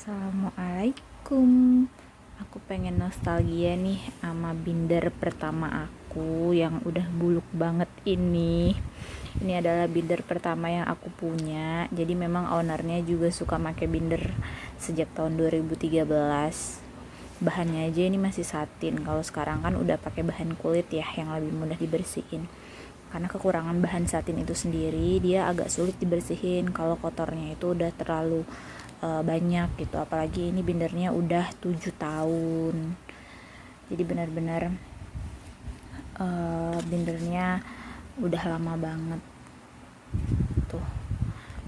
Assalamualaikum. Aku pengen nostalgia nih sama binder pertama aku yang udah buluk banget ini. Ini adalah binder pertama yang aku punya. Jadi memang ownernya juga suka pakai binder sejak tahun 2013. Bahannya aja ini masih satin. Kalau sekarang kan udah pakai bahan kulit ya yang lebih mudah dibersihin. Karena kekurangan bahan satin itu sendiri, dia agak sulit dibersihin kalau kotornya itu udah terlalu banyak gitu. Apalagi ini bindernya udah 7 tahun, jadi benar-benar bindernya udah lama banget tuh.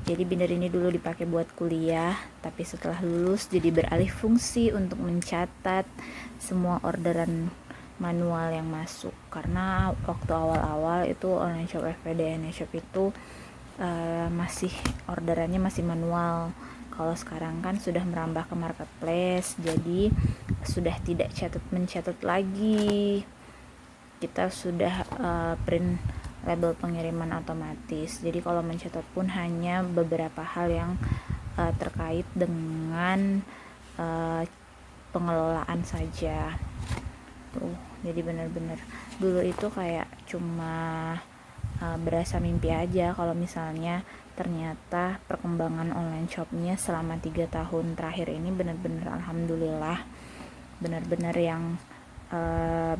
Jadi binder ini dulu dipakai buat kuliah, tapi setelah lulus jadi beralih fungsi untuk mencatat semua orderan manual yang masuk. Karena waktu awal-awal itu online shop FPDN shop itu masih orderannya masih manual. Kalau sekarang kan sudah merambah ke marketplace, jadi sudah tidak mencatat lagi. Kita sudah print label pengiriman otomatis. Jadi kalau mencatat pun hanya beberapa hal yang terkait dengan pengelolaan saja. Tuh, jadi benar-benar dulu itu kayak cuma berasa mimpi aja kalau misalnya ternyata perkembangan online shopnya selama 3 tahun terakhir ini benar-benar alhamdulillah benar-benar yang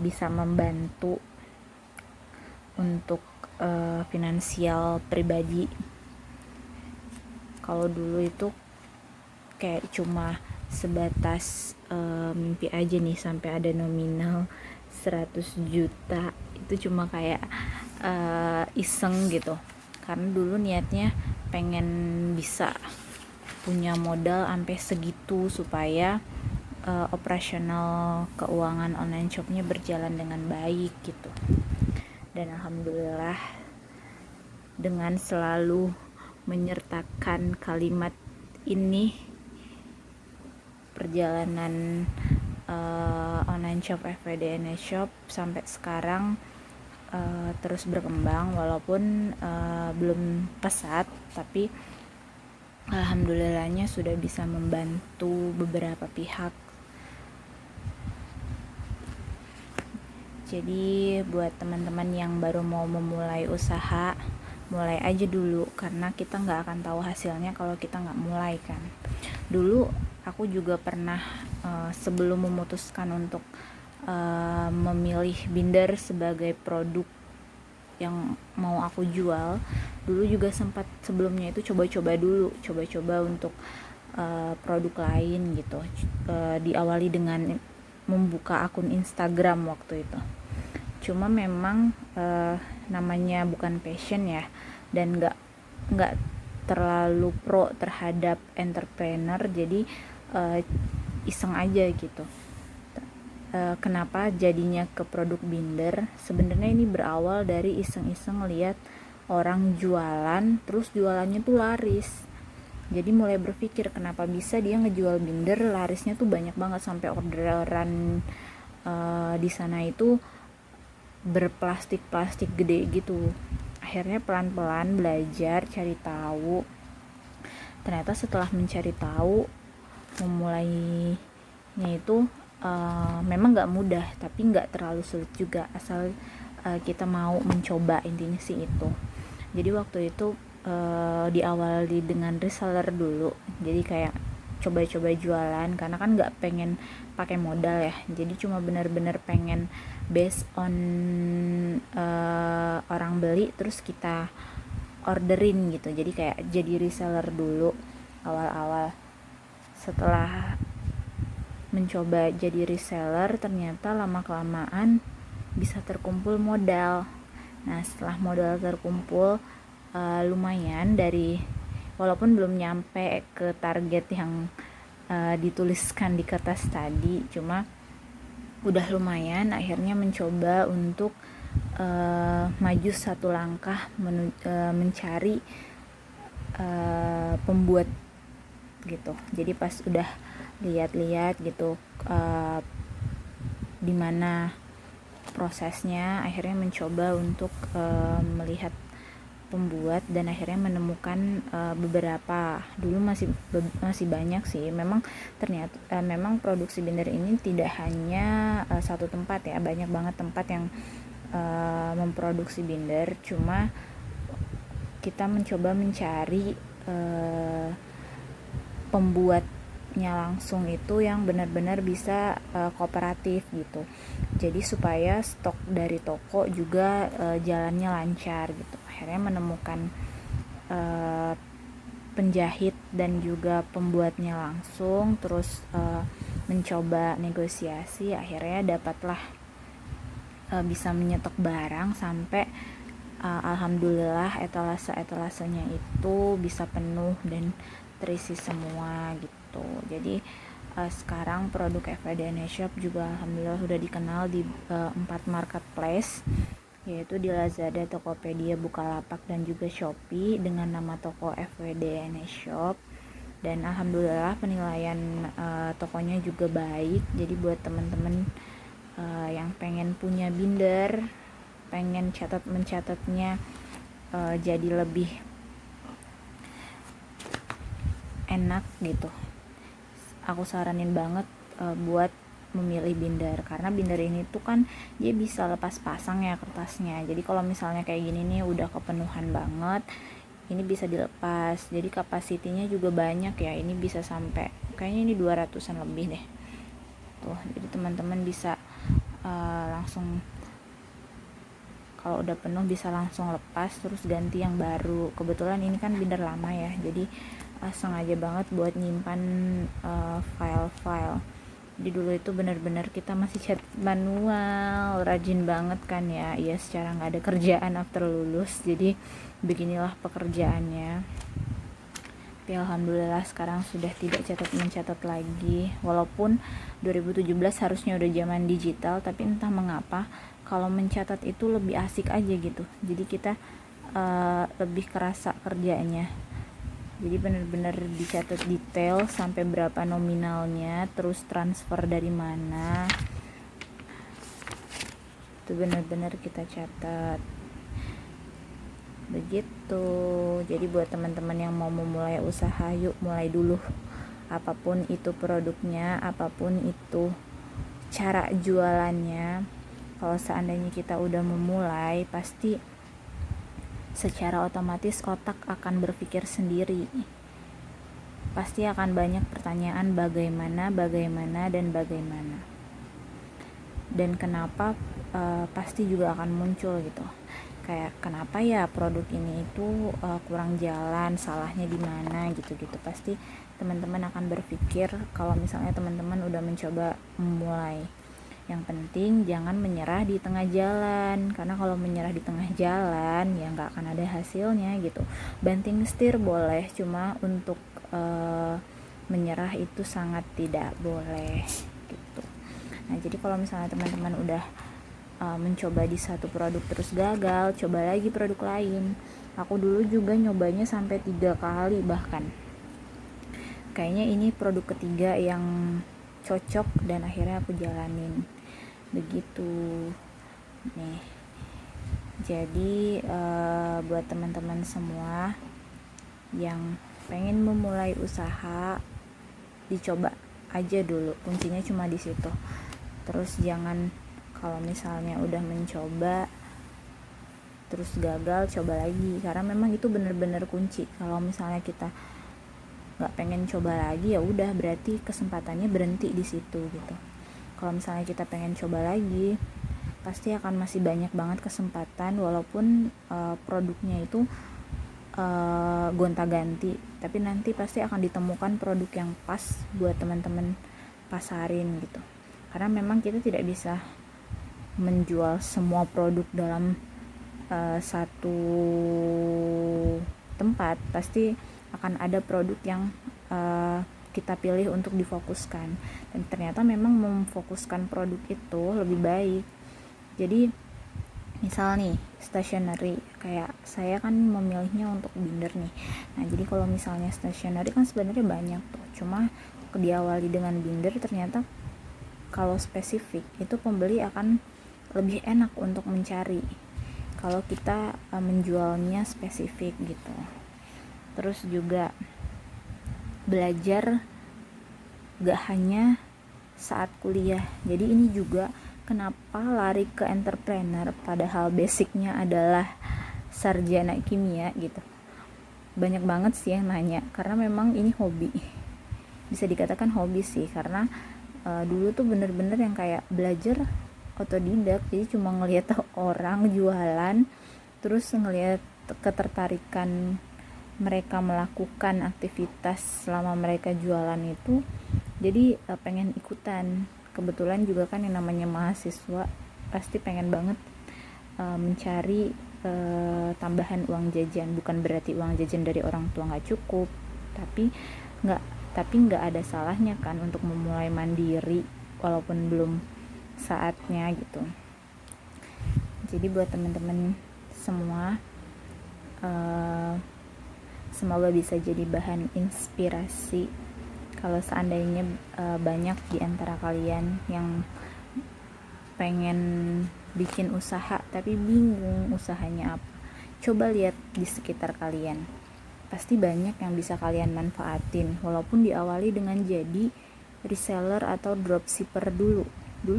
bisa membantu untuk finansial pribadi. Kalau dulu itu kayak cuma sebatas mimpi aja nih, sampai ada nominal 100 juta itu cuma kayak iseng gitu. Karena dulu niatnya pengen bisa punya modal sampai segitu supaya operasional keuangan online shopnya berjalan dengan baik gitu. Dan alhamdulillah dengan selalu menyertakan kalimat ini, perjalanan online shop FPDN shop sampai sekarang terus berkembang. Walaupun belum pesat, tapi alhamdulillahnya sudah bisa membantu beberapa pihak. Jadi buat teman-teman yang baru mau memulai usaha, mulai aja dulu, karena kita nggak akan tahu hasilnya kalau kita nggak mulai kan. Dulu aku juga pernah sebelum memutuskan untuk memilih binder sebagai produk yang mau aku jual, dulu juga sempat sebelumnya itu coba-coba untuk produk lain gitu. Diawali dengan membuka akun Instagram waktu itu. Cuma memang namanya bukan passion ya, dan nggak terlalu pro terhadap entrepreneur, jadi iseng aja gitu. Kenapa jadinya ke produk binder? Sebenarnya ini berawal dari iseng-iseng lihat orang jualan, terus jualannya tuh laris. Jadi mulai berpikir kenapa bisa dia ngejual binder larisnya tuh banyak banget, sampai orderan di sana itu berplastik gede gitu. Akhirnya pelan-pelan belajar cari tahu. Ternyata setelah mencari tahu, memulainya itu memang nggak mudah, tapi nggak terlalu sulit juga, asal kita mau mencoba, intinya sih itu. Jadi waktu itu diawali dengan reseller dulu, jadi kayak coba-coba jualan, karena kan nggak pengen pakai modal ya, jadi cuma benar-benar pengen based on orang beli terus kita orderin gitu. Jadi kayak jadi reseller dulu awal-awal. Setelah mencoba jadi reseller, ternyata lama-kelamaan bisa terkumpul modal. Nah setelah modal terkumpul lumayan, dari walaupun belum nyampe ke target yang dituliskan di kertas tadi, cuma udah lumayan. Akhirnya mencoba untuk maju satu langkah mencari pembuat gitu. Jadi pas udah lihat-lihat gitu dimana prosesnya, akhirnya mencoba untuk melihat pembuat dan akhirnya menemukan beberapa. Dulu masih banyak sih. Memang ternyata memang produksi binder ini tidak hanya satu tempat ya, banyak banget tempat yang memproduksi binder. Cuma kita mencoba mencari pembuatnya langsung itu yang benar-benar bisa kooperatif gitu. Jadi supaya stok dari toko juga jalannya lancar gitu. Akhirnya menemukan penjahit dan juga pembuatnya langsung, terus mencoba negosiasi, akhirnya dapatlah bisa menyetok barang sampai alhamdulillah etalasenya itu bisa penuh dan terisi semua gitu. Jadi sekarang produk FWD Shop juga alhamdulillah sudah dikenal di 4 marketplace, yaitu di Lazada, Tokopedia, Bukalapak, dan juga Shopee dengan nama toko FWD Shop. Dan alhamdulillah penilaian tokonya juga baik. Jadi buat teman-teman yang pengen punya binder, pengen mencatatnya jadi lebih enak gitu, aku saranin banget buat memilih binder, karena binder ini tuh kan dia bisa lepas pasang ya kertasnya. Jadi kalau misalnya kayak gini nih udah kepenuhan banget, ini bisa dilepas. Jadi kapasitinya juga banyak ya, ini bisa sampai kayaknya ini 200-an lebih deh tuh. Jadi teman-teman bisa langsung kalau udah penuh bisa langsung lepas terus ganti yang baru. Kebetulan ini kan binder lama ya, jadi sengaja banget buat nyimpan file-file. Jadi dulu itu benar-benar kita masih cat manual, rajin banget kan ya. Ya secara nggak ada kerjaan after lulus, jadi beginilah pekerjaannya. Tapi alhamdulillah sekarang sudah tidak mencatat lagi. Walaupun 2017 harusnya udah zaman digital, tapi entah mengapa kalau mencatat itu lebih asik aja gitu. Jadi kita lebih kerasa kerjanya. Jadi benar-benar dicatat detail sampai berapa nominalnya, terus transfer dari mana, itu benar-benar kita catat begitu. Jadi buat teman-teman yang mau memulai usaha, yuk mulai dulu. Apapun itu produknya, apapun itu cara jualannya, kalau seandainya kita udah memulai, pasti secara otomatis otak akan berpikir sendiri. Pasti akan banyak pertanyaan bagaimana, dan kenapa, pasti juga akan muncul gitu. Kayak kenapa ya produk ini itu kurang jalan, salahnya di mana gitu-gitu. Pasti teman-teman akan berpikir kalau misalnya teman-teman udah mencoba memulai. Yang penting jangan menyerah di tengah jalan, karena kalau menyerah di tengah jalan ya nggak akan ada hasilnya gitu. Banting setir boleh, cuma untuk menyerah itu sangat tidak boleh gitu. Nah jadi kalau misalnya teman-teman udah mencoba di satu produk terus gagal, coba lagi produk lain. Aku dulu juga nyobanya sampai 3 kali bahkan. Kayaknya ini produk ketiga yang cocok dan akhirnya aku jalanin begitu nih. Jadi buat teman-teman semua yang pengen memulai usaha, dicoba aja dulu, kuncinya cuma di situ. Terus jangan kalau misalnya udah mencoba terus gagal, coba lagi, karena memang itu benar-benar kunci. Kalau misalnya kita nggak pengen coba lagi, ya udah berarti kesempatannya berhenti di situ gitu. Kalau misalnya kita pengen coba lagi, pasti akan masih banyak banget kesempatan, walaupun produknya itu gonta-ganti, tapi nanti pasti akan ditemukan produk yang pas buat teman-teman pasarin gitu. Karena memang kita tidak bisa menjual semua produk dalam satu tempat. Pasti akan ada produk yang kita pilih untuk difokuskan, dan ternyata memang memfokuskan produk itu lebih baik. Jadi misal nih stationery, kayak saya kan memilihnya untuk binder nih. Nah jadi kalau misalnya stationery kan sebenarnya banyak tuh, cuma diawali dengan binder, ternyata kalau spesifik itu pembeli akan lebih enak untuk mencari. kalau kita menjualnya spesifik gitu. Terus juga belajar gak hanya saat kuliah. Jadi ini juga kenapa lari ke entrepreneur padahal basicnya adalah sarjana kimia gitu. Banyak banget sih yang nanya karena memang ini hobi, bisa dikatakan hobi sih, karena dulu tuh bener-bener yang kayak belajar otodidak, jadi cuma ngelihat orang jualan terus ngelihat ketertarikan mereka melakukan aktivitas selama mereka jualan itu, jadi pengen ikutan. Kebetulan juga kan yang namanya mahasiswa pasti pengen banget mencari tambahan uang jajan. Bukan berarti uang jajan dari orang tua nggak cukup, tapi nggak ada salahnya kan untuk memulai mandiri walaupun belum saatnya gitu. Jadi buat teman-teman semua, semoga bisa jadi bahan inspirasi kalau seandainya banyak di antara kalian yang pengen bikin usaha tapi bingung usahanya apa. Coba lihat di sekitar kalian, pasti banyak yang bisa kalian manfaatin, walaupun diawali dengan jadi reseller atau dropshipper dulu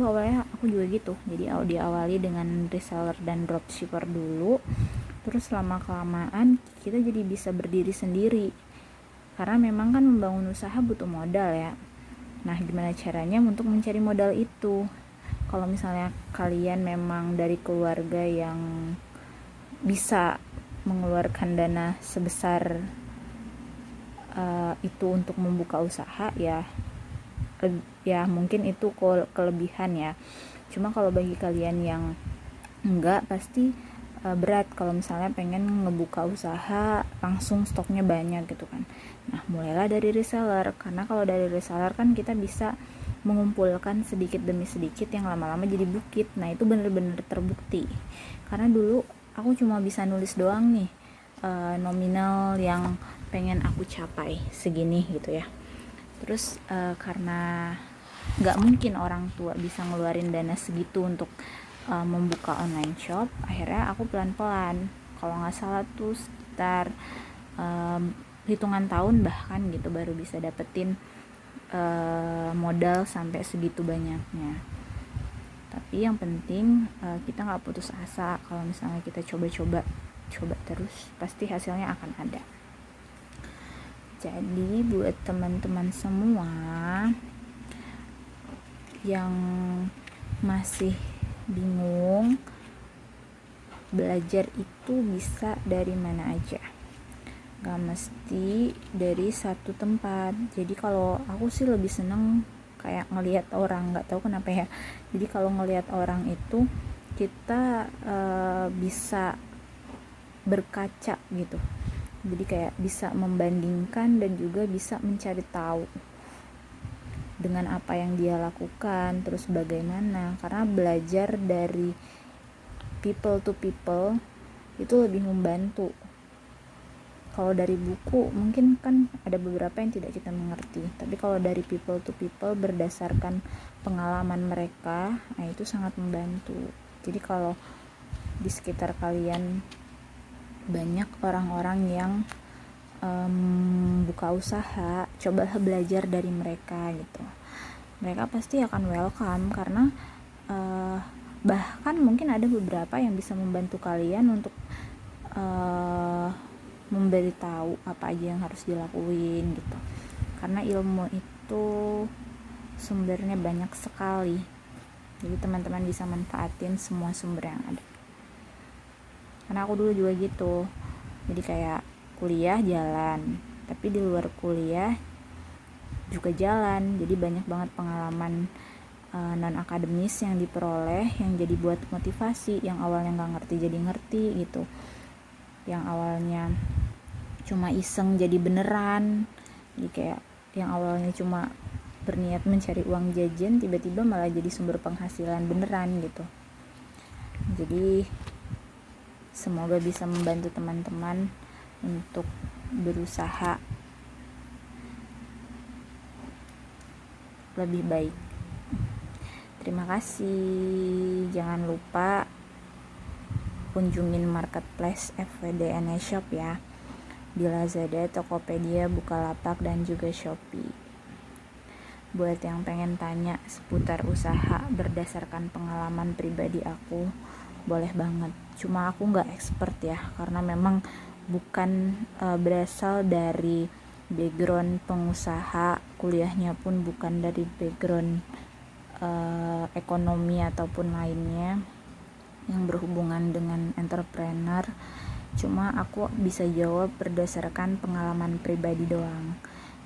awalnya aku juga gitu. Jadi diawali dengan reseller dan dropshipper dulu, terus lama kelamaan kita jadi bisa berdiri sendiri, karena memang kan membangun usaha butuh modal ya. Nah, gimana caranya untuk mencari modal itu? Kalau misalnya kalian memang dari keluarga yang bisa mengeluarkan dana sebesar itu untuk membuka usaha, ya mungkin itu kelebihan ya. Cuma kalau bagi kalian yang enggak, pasti berat kalau misalnya pengen ngebuka usaha langsung stoknya banyak gitu kan. Nah, mulailah dari reseller, karena kalau dari reseller kan kita bisa mengumpulkan sedikit demi sedikit yang lama-lama jadi bukit. Nah, itu bener-bener terbukti, karena dulu aku cuma bisa nulis doang nih nominal yang pengen aku capai segini gitu ya. Terus karena nggak mungkin orang tua bisa ngeluarin dana segitu untuk membuka online shop, akhirnya aku pelan-pelan, kalau nggak salah tuh sekitar hitungan tahun bahkan gitu baru bisa dapetin modal sampai segitu banyaknya. Tapi yang penting kita nggak putus asa. Kalau misalnya kita coba terus, pasti hasilnya akan ada. Jadi buat teman-teman semua yang masih bingung, belajar itu bisa dari mana aja, gak mesti dari satu tempat. Jadi kalau aku sih lebih seneng kayak ngelihat orang, nggak tahu kenapa ya. Jadi kalau ngelihat orang itu kita bisa berkaca gitu. Jadi kayak bisa membandingkan dan juga bisa mencari tahu dengan apa yang dia lakukan, terus bagaimana. Karena belajar dari people to people itu lebih membantu. Kalau dari buku mungkin kan ada beberapa yang tidak kita mengerti, tapi kalau dari people to people berdasarkan pengalaman mereka, nah itu sangat membantu. Jadi kalau di sekitar kalian banyak orang-orang yang buka usaha, cobalah belajar dari mereka gitu. Mereka pasti akan welcome, karena bahkan mungkin ada beberapa yang bisa membantu kalian untuk memberitahu apa aja yang harus dilakuin gitu. Karena ilmu itu sumbernya banyak sekali, jadi teman-teman bisa manfaatin semua sumber yang ada. Karena aku dulu juga gitu, jadi kayak kuliah jalan, tapi di luar kuliah juga jalan. Jadi banyak banget pengalaman non akademis yang diperoleh, yang jadi buat motivasi. Yang awalnya nggak ngerti jadi ngerti gitu, yang awalnya cuma iseng jadi beneran. Jadi kayak yang awalnya cuma berniat mencari uang jajan, tiba-tiba malah jadi sumber penghasilan beneran gitu. Jadi semoga bisa membantu teman-teman untuk berusaha lebih baik. Terima kasih. Jangan lupa kunjungin marketplace FWD Shop ya, di Lazada, Tokopedia, Bukalapak, dan juga Shopee. Buat yang pengen tanya seputar usaha berdasarkan pengalaman pribadi aku, boleh banget. Cuma aku nggak expert ya, karena memang bukan berasal dari background pengusaha, kuliahnya pun bukan dari background ekonomi ataupun lainnya yang berhubungan dengan entrepreneur. Cuma aku bisa jawab berdasarkan pengalaman pribadi doang.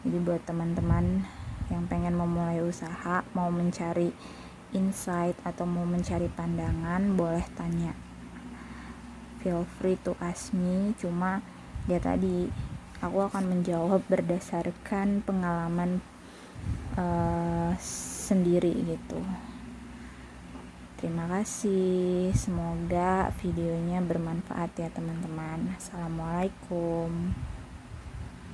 Jadi buat teman-teman yang pengen memulai usaha, mau mencari insight atau mau mencari pandangan, boleh tanya, feel free to ask me. Cuma ya tadi, aku akan menjawab berdasarkan pengalaman sendiri gitu. Terima kasih, semoga videonya bermanfaat ya teman-teman. Assalamualaikum.